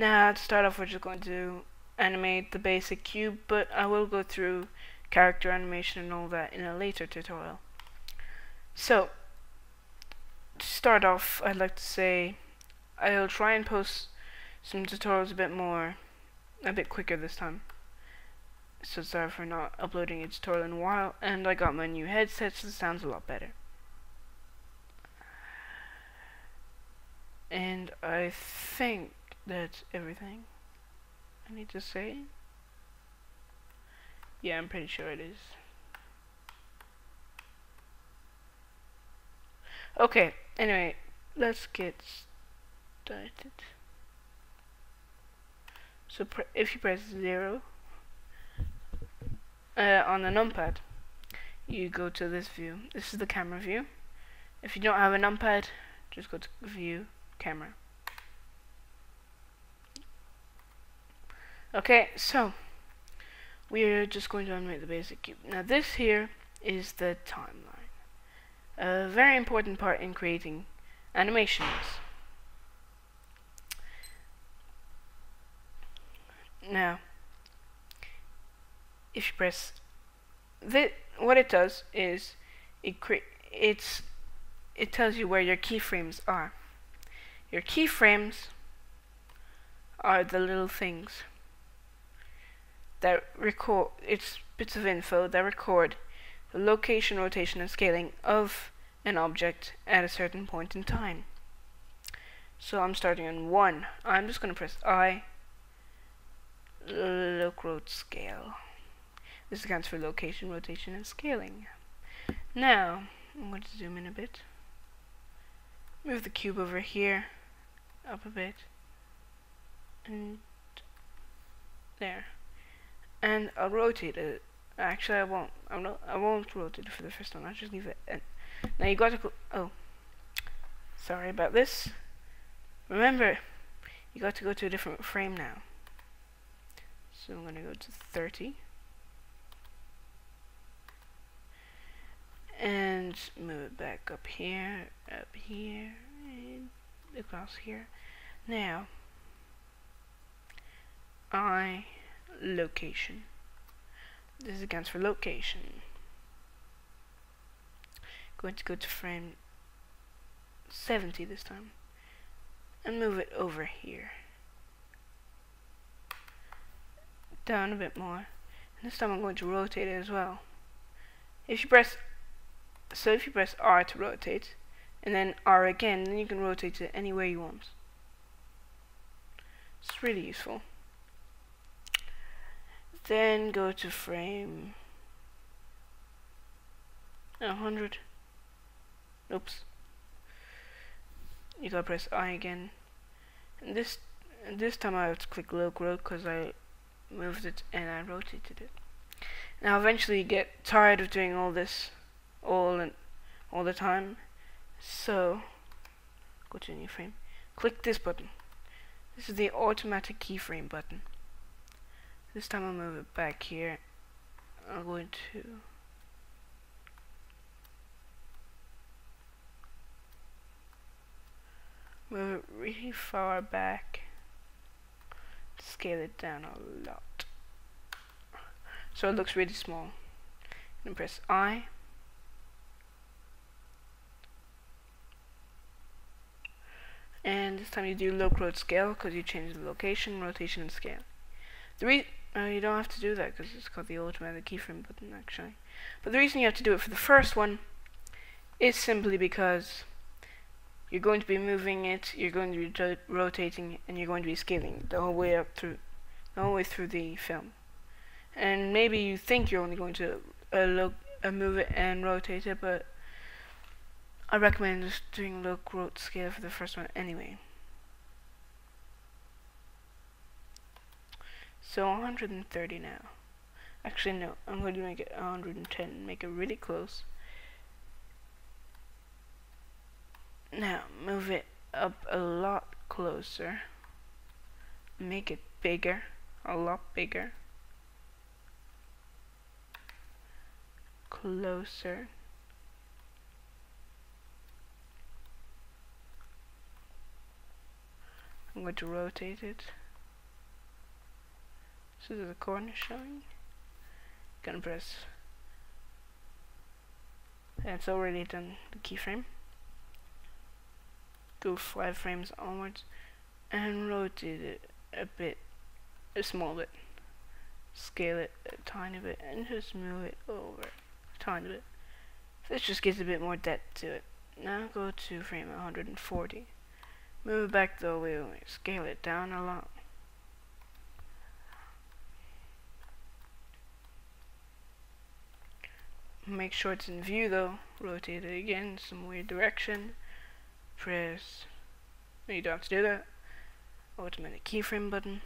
Now to start off, we're just going to animate the basic cube, but I will go through character animation and all that in a later tutorial. So to start off, I'd like to say I'll try and post some tutorials a bit quicker this time. So sorry for not uploading a tutorial in a while, and I got my new headset, so it sounds a lot better. And I think that's everything I need to say. Yeah, I'm pretty sure it is. Okay, anyway, let's get started. So if you press 0 on the numpad, you go to this view. This is the camera view. If you don't have a numpad, just go to view, camera. Okay, so we're just going to animate the basic cube. Now this here is the timeline. A very important part in creating animations. Now, if you press this, what it does is it tells you where your keyframes are. Your keyframes are the little things that record, it's bits of info that record the location, rotation, and scaling of an object at a certain point in time. So I'm starting on 1. I'm just going to press I, loc, rot, scale. This stands for location, rotation, and scaling. Now, I'm going to zoom in a bit. Move the cube over here, up a bit, and there. And I'll rotate it. Actually, I won't. I won't rotate it for the first one. I'll just leave it. Now you got to. Oh, sorry about this. Remember, you got to go to a different frame now. So I'm going to go to 30 and move it back up here, and across here. Now, location. This is against for location. Going to go to frame 70 this time and move it over here. Down a bit more. And this time I'm going to rotate it as well. If you press R to rotate, and then R again, then you can rotate it anywhere you want. It's really useful. Then go to frame 100. Oops. You gotta press I again. And this time I have to click loc rot because I moved it and I rotated it. Now eventually you get tired of doing all this all the time. So go to a new frame. Click this button. This is the automatic keyframe button. This time I'll move it back here. I'm going to move it really far back to scale it down a lot so it looks really small. And press I. And this time you do loc, rot, scale because you change the location, rotation, and scale. You don't have to do that because it's called the automatic keyframe button actually. But the reason you have to do it for the first one is simply because you're going to be moving it, you're going to be rotating, and you're going to be scaling the whole way through the film. And maybe you think you're only going to move it and rotate it, but I recommend just doing loc, rot, scale for the first one anyway. So 130 now. Actually no, I'm going to make it 110, make it really close. Now move it up a lot closer. Make it bigger, a lot bigger. Closer. I'm going to rotate it. So there's a corner showing. Gonna press, and it's already done the keyframe. Go 5 frames onwards and rotate it a small bit. Scale it a tiny bit and just move it over a tiny bit. This just gives a bit more depth to it. Now go to frame 140. Move it back the way, scale it down a lot. Make sure it's in view though. Rotate it again, some weird direction. Press. No, you don't have to do that. Automatic keyframe button.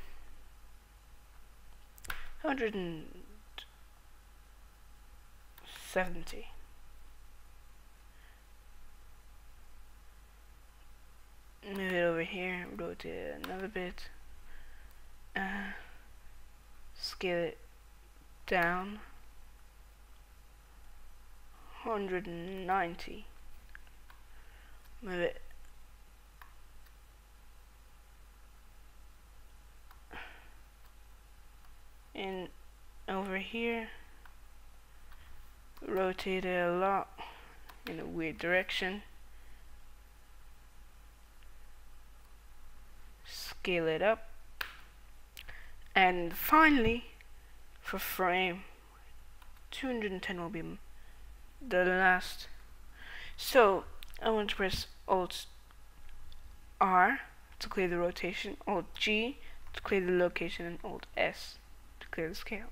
170. Move it over here. Rotate it another bit. Scale it down. 190. Move it in over here. Rotate it a lot in a weird direction. Scale it up. And finally, for frame 210 will be the last. So I want to press Alt R to clear the rotation, Alt G to clear the location, and Alt S to clear the scale.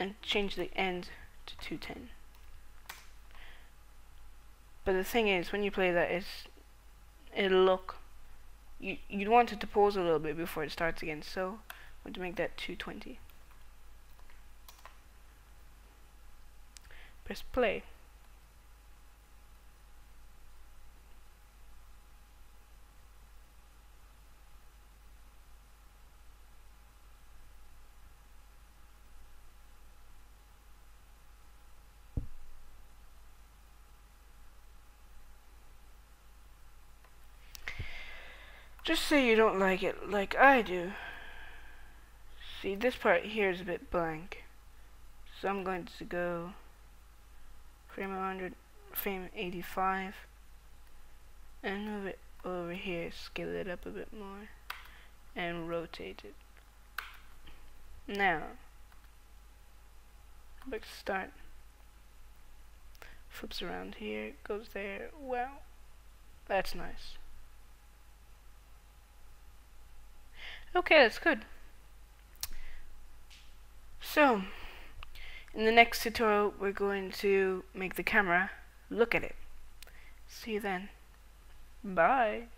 And change the end to 210. But the thing is, when you play that, it'll look, you'd want it to pause a little bit before it starts again, so I'm going to make that 220. Press play. Just say you don't like it like I do. See, this part here is a bit blank. So I'm going to go frame 100, frame 85, and move it over here, scale it up a bit more, and rotate it. Now, back to start. Flips around here, goes there. Well, that's nice. Okay, that's good. So, in the next tutorial, we're going to make the camera look at it. See you then. Bye.